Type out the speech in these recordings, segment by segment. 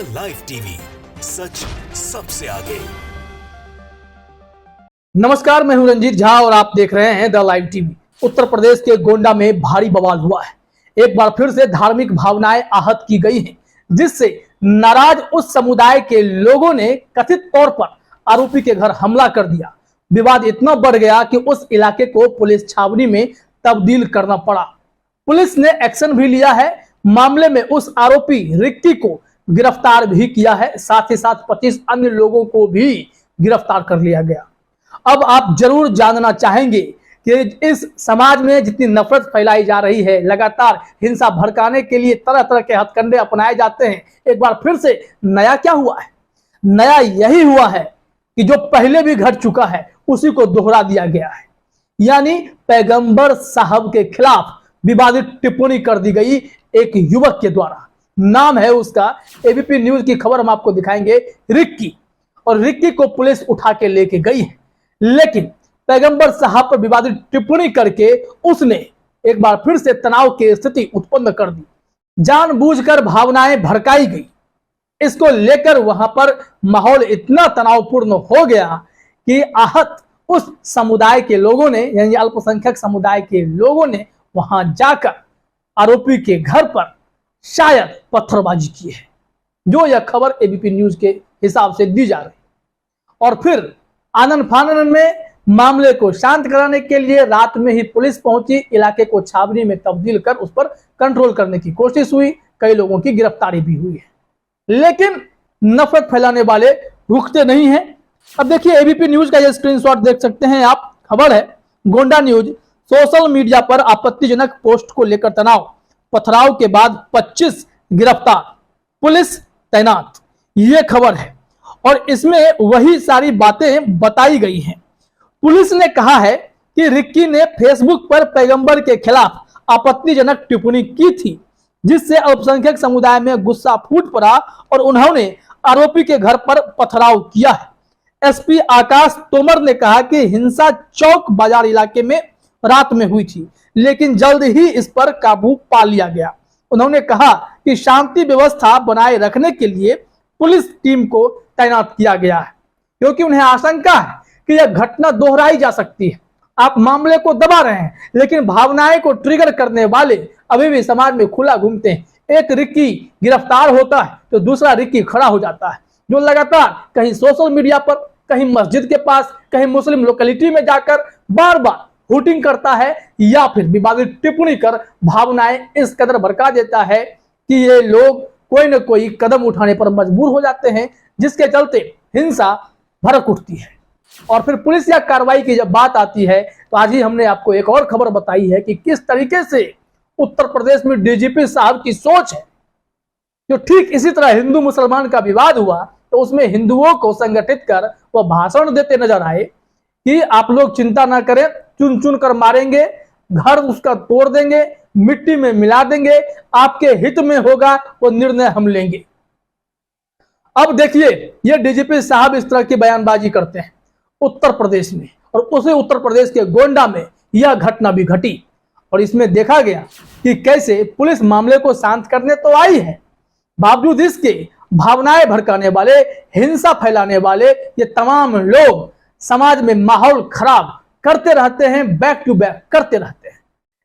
Live TV, सच सबसे आगे। नमस्कार, मैं हूं रंजीत झा और आप देख रहे हैं the live TV. Uttar Pradesh के गोंडा में भारी बवाल हुआ है। एक बार फिर से धार्मिक भावनाएं आहत की गई हैं, जिससे नाराज उस समुदाय के लोगों ने कथित तौर पर आरोपी के घर हमला कर दिया। विवाद इतना बढ़ गया कि उस इलाके को पुलिस छावनी में तब्दील करना पड़ा। पुलिस ने एक्शन भी लिया है। मामले में उस आरोपी रिक्की को गिरफ्तार भी किया है। साथ ही साथ 25 अन्य लोगों को भी गिरफ्तार कर लिया गया। अब आप जरूर जानना चाहेंगे कि इस समाज में जितनी नफरत फैलाई जा रही है, लगातार हिंसा भड़काने के लिए तरह तरह के हथकंडे अपनाए जाते हैं, एक बार फिर से नया क्या हुआ है? नया यही हुआ है कि जो पहले भी घट चुका है उसी को दोहरा दिया गया है। यानी पैगंबर साहब के खिलाफ विवादित टिप्पणी कर दी गई एक युवक के द्वारा। नाम है उसका, एबीपी न्यूज की खबर हम आपको दिखाएंगे, रिक्की। और रिक्की को पुलिस उठा के लेके गई है, लेकिन पैगंबर साहब पर विवादित टिप्पणी करके उसने एक बार फिर से तनाव की स्थिति उत्पन्न कर दी। जानबूझकर भावनाएं भड़काई गई। इसको लेकर वहां पर माहौल इतना तनावपूर्ण हो गया कि आहत उस समुदाय के लोगों ने, यानी अल्पसंख्यक समुदाय के लोगों ने वहां जाकर आरोपी के घर पर शायद पत्थरबाजी की है, जो यह खबर एबीपी न्यूज के हिसाब से दी जा रही। और फिर आनन फानन में मामले को शांत कराने के लिए रात में ही पुलिस पहुंची। इलाके को छावनी में तब्दील कर उस पर कंट्रोल करने की कोशिश हुई। कई लोगों की गिरफ्तारी भी हुई है, लेकिन नफरत फैलाने वाले रुकते नहीं हैं। अब देखिए, एबीपी न्यूज का यह स्क्रीनशॉट देख सकते हैं आप। खबर है, गोंडा न्यूज, सोशल मीडिया पर आपत्तिजनक पोस्ट को लेकर तनाव, पथराव के बाद 25 गिरफ्तार, पुलिस तैनात। यह खबर है और इसमें वही सारी बातें बताई गई हैं। पुलिस ने कहा है कि रिक्की ने फेसबुक पर पैगंबर के खिलाफ आपत्तिजनक टिप्पणी की थी, जिससे अल्पसंख्यक समुदाय में गुस्सा फूट पड़ा और उन्होंने आरोपी के घर पर पथराव किया है। एसपी आकाश तोमर ने कहा कि हिंसा चौक बाजार इलाके में रात में हुई थी, लेकिन जल्द ही इस पर काबू पा लिया गया। उन्होंने कहा कि शांति व्यवस्था बनाए रखने के लिए पुलिस टीम को तैनात किया गया है, क्योंकि उन्हें आशंका है कि यह घटना दोहराई जा सकती है। आप मामले को दबा रहे हैं, लेकिन भावनाएं को ट्रिगर करने वाले अभी भी समाज में खुला घूमते हैं। एक रिक्की गिरफ्तार होता है तो दूसरा रिक्की खड़ा हो जाता है, जो लगातार कहीं सोशल मीडिया पर, कहीं मस्जिद के पास, कहीं मुस्लिम लोकेलिटी में जाकर बार बार हुटिंग करता है या फिर विवादित टिप्पणी कर भावनाएं इस कदर भड़का देता है कि ये लोग कोई न कोई कदम उठाने पर मजबूर हो जाते हैं, जिसके चलते हिंसा भड़क उठती है। और फिर पुलिस या कार्रवाई की जब बात आती है तो आज ही हमने आपको एक और खबर बताई है कि किस तरीके से उत्तर प्रदेश में डीजीपी साहब की सोच है। जो ठीक इसी तरह हिंदू मुसलमान का विवाद हुआ तो उसमें हिंदुओं को संगठित कर वह भाषण देते नजर आए कि आप लोग चिंता ना करें, चुन चुन कर मारेंगे, घर उसका तोड़ देंगे, मिट्टी में मिला देंगे, आपके हित में होगा वो निर्णय हम लेंगे। अब देखिए, ये डीजीपी साहब इस तरह की बयानबाजी करते हैं उत्तर प्रदेश में, और उसे उत्तर प्रदेश के गोंडा में यह घटना भी घटी। और इसमें देखा गया कि कैसे पुलिस मामले को शांत करने तो आई है, बावजूद इसके भावनाएं भड़काने वाले, हिंसा फैलाने वाले ये तमाम लोग समाज में माहौल खराब करते रहते हैं, बैक टू बैक करते रहते हैं।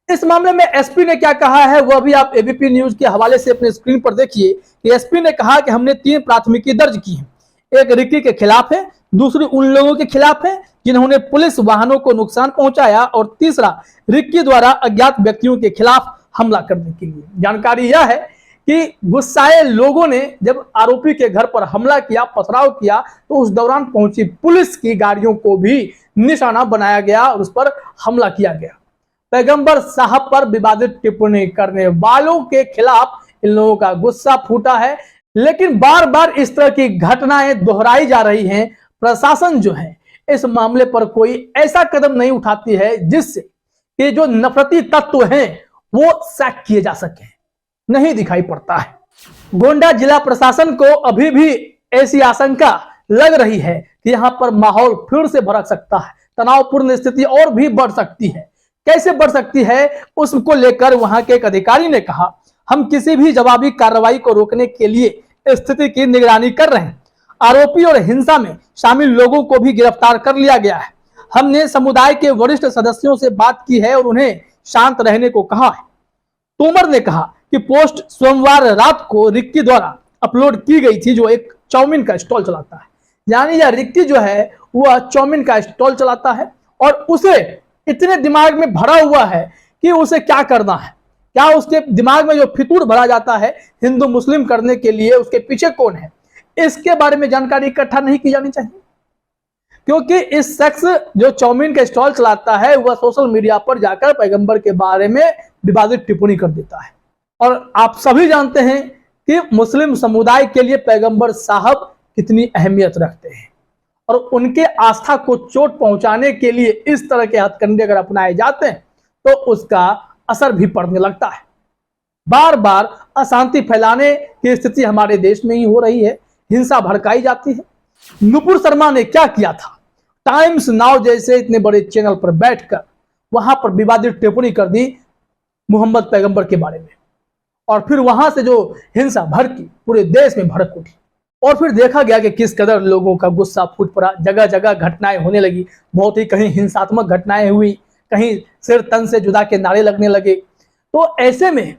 इस मामले में एसपी ने क्या कहा है वह भी आप एबीपी न्यूज के हवाले से अपने स्क्रीन पर देखिए कि एसपी ने कहा कि हमने 3 प्राथमिकी दर्ज की है। एक रिक्की के खिलाफ है, दूसरी उन लोगों के खिलाफ है जिन्होंने पुलिस वाहनों को नुकसान पहुंचाया, और तीसरा रिक्की द्वारा अज्ञात व्यक्तियों के खिलाफ हमला करने के लिए। जानकारी यह है कि गुस्साए लोगों ने जब आरोपी के घर पर हमला किया, पथराव किया, तो उस दौरान पहुंची पुलिस की गाड़ियों को भी निशाना बनाया गया और उस पर हमला किया गया। पैगंबर साहब पर विवादित टिप्पणी करने वालों के खिलाफ इन लोगों का गुस्सा फूटा है, लेकिन बार बार इस तरह की घटनाएं दोहराई जा रही हैं। प्रशासन जो है इस मामले पर कोई ऐसा कदम नहीं उठाती है जिससे कि जो नफरती तत्व हैं वो सैक किए जा सके, नहीं दिखाई पड़ता है। गोंडा जिला प्रशासन को अभी भी ऐसी आशंका लग रही है कि यहां पर माहौल फिर से भड़क सकता है, तनावपूर्ण स्थिति और भी बढ़ सकती है। कैसे बढ़ सकती है उसको लेकर वहां के एक अधिकारी ने कहा, हम किसी भी जवाबी कार्रवाई को रोकने के लिए स्थिति की निगरानी कर रहे हैं। आरोपी और हिंसा में शामिल लोगों को भी गिरफ्तार कर लिया गया है। हमने समुदाय के वरिष्ठ सदस्यों से बात की है और उन्हें शांत रहने को कहा है। तोमर ने कहा कि पोस्ट सोमवार रात को रिक्की द्वारा अपलोड की गई थी, जो एक चाउमीन का स्टॉल चलाता है। यानी यह रिक्की जो है वह चाउमीन का स्टॉल चलाता है और उसे इतने दिमाग में भरा हुआ है कि उसे क्या करना है, क्या उसके दिमाग में जो फितूर भरा जाता है हिंदू मुस्लिम करने के लिए, उसके पीछे कौन है, इसके बारे में जानकारी इकट्ठा नहीं की जानी चाहिए। क्योंकि इस शख्स जो चाउमीन का स्टॉल चलाता है वह सोशल मीडिया पर जाकर पैगंबर के बारे में विवादित टिप्पणी कर देता है। और आप सभी जानते हैं कि मुस्लिम समुदाय के लिए पैगंबर साहब कितनी अहमियत रखते हैं और उनके आस्था को चोट पहुंचाने के लिए इस तरह के हथकंडे अगर अपनाए जाते हैं तो उसका असर भी पड़ने लगता है। बार बार अशांति फैलाने की स्थिति हमारे देश में ही हो रही है, हिंसा भड़काई जाती है। नुपुर शर्मा ने क्या किया था, टाइम्स नाउ जैसे इतने बड़े चैनल पर बैठकर वहां पर विवादित टिप्पणी कर दी मोहम्मद पैगंबर के बारे में और फिर वहां से जो हिंसा भड़की पूरे देश में भड़क उठी और फिर देखा गया कि किस कदर लोगों का गुस्सा फूट पड़ा। जगह जगह घटनाएं होने लगी, बहुत ही कहीं हिंसात्मक घटनाएं हुई, कहीं सिर तन से जुदा के नारे लगने लगे। तो ऐसे में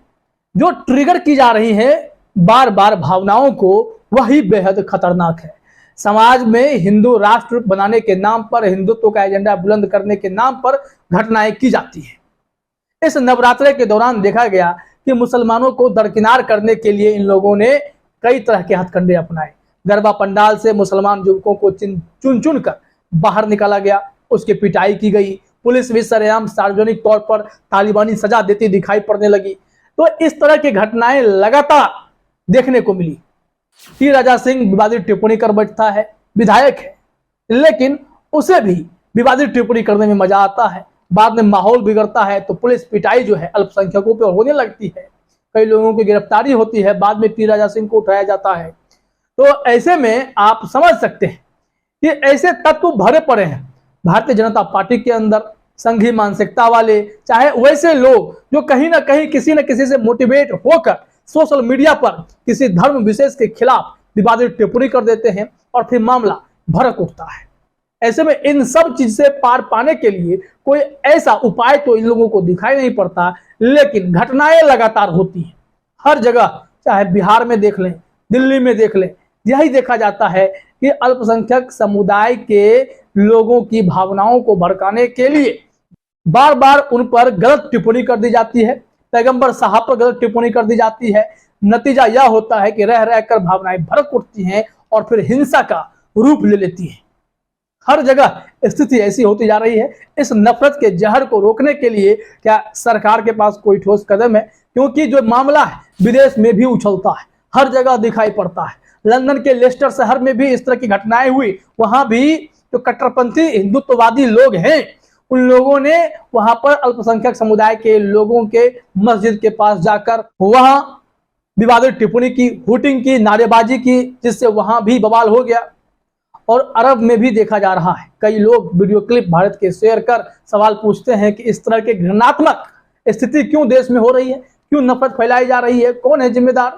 जो ट्रिगर की जा रही है बार बार भावनाओं को, वही बेहद खतरनाक है। समाज में हिंदू राष्ट्र बनाने के नाम पर, हिंदुत्व का एजेंडा बुलंद करने के नाम पर घटनाएं की जाती है। इस नवरात्रे के दौरान देखा गया कि मुसलमानों को दरकिनार करने के लिए इन लोगों ने कई तरह के हथकंडे अपनाए। गरबा पंडाल से मुसलमान युवकों को चुन चुन कर बाहर निकाला गया, उसकी पिटाई की गई। पुलिस भी सरेआम सार्वजनिक तौर पर तालिबानी सजा देती दिखाई पड़ने लगी। तो इस तरह की घटनाएं लगातार देखने को मिली। टी राजा सिंह विवादित टिप्पणी कर बैठता है, विधायक है, लेकिन उसे भी विवादित टिप्पणी करने में मजा आता है। बाद में माहौल बिगड़ता है तो पुलिस पिटाई जो है अल्पसंख्यकों पर होने लगती है, कई लोगों की गिरफ्तारी होती है, बाद में टी राजा सिंह को उठाया जाता है। तो ऐसे में आप समझ सकते हैं कि ऐसे तत्व भरे पड़े हैं भारतीय जनता पार्टी के अंदर, संघी मानसिकता वाले, चाहे वैसे लोग जो कहीं ना कहीं किसी न किसी से मोटिवेट होकर सोशल मीडिया पर किसी धर्म विशेष के खिलाफ विवादित टिप्पणी कर देते हैं और फिर मामला भड़क उठता है। ऐसे में इन सब चीज से पार पाने के लिए कोई ऐसा उपाय तो इन लोगों को दिखाई नहीं पड़ता, लेकिन घटनाएं लगातार होती हैं हर जगह। चाहे बिहार में देख लें, दिल्ली में देख लें, यही देखा जाता है कि अल्पसंख्यक समुदाय के लोगों की भावनाओं को भड़काने के लिए बार बार उन पर गलत टिप्पणी कर दी जाती है, पैगंबर साहब पर गलत टिप्पणी कर दी जाती है। नतीजा यह होता है कि रह रहकर भावनाएं भड़क उठती हैं और फिर हिंसा का रूप ले लेती है। हर जगह स्थिति ऐसी होती जा रही है। इस नफरत के जहर को रोकने के लिए क्या सरकार के पास कोई ठोस कदम है? क्योंकि जो मामला है विदेश में भी उछलता है, हर जगह दिखाई पड़ता है। लंदन के लेस्टर शहर में भी इस तरह की घटनाएं हुई। वहां भी जो कट्टरपंथी हिंदुत्ववादी लोग हैं उन लोगों ने वहां पर अल्पसंख्यक समुदाय के लोगों के मस्जिद के पास जाकर वहां विवादित टिप्पणी की, हुटिंग की, नारेबाजी की, जिससे वहां भी बवाल हो गया। और अरब में भी देखा जा रहा है, कई लोग वीडियो क्लिप भारत के शेयर कर सवाल पूछते हैं कि इस तरह के घृणात्मक स्थिति क्यों देश में हो रही है, क्यों नफरत फैलाई जा रही है, कौन है जिम्मेदार?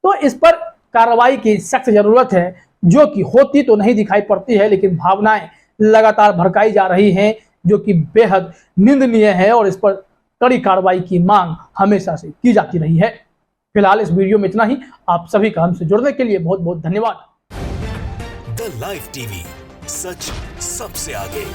तो इस पर कार्रवाई की सख्त जरूरत है, जो कि होती तो नहीं दिखाई पड़ती है, लेकिन भावनाएं लगातार भड़काई जा रही हैं, जो कि बेहद निंदनीय है और इस पर कड़ी कार्रवाई की मांग हमेशा से की जाती रही है। फिलहाल इस वीडियो में इतना ही। आप सभी का हमसे जुड़ने के लिए बहुत बहुत धन्यवाद। द लाइव टीवी, सच सबसे आगे।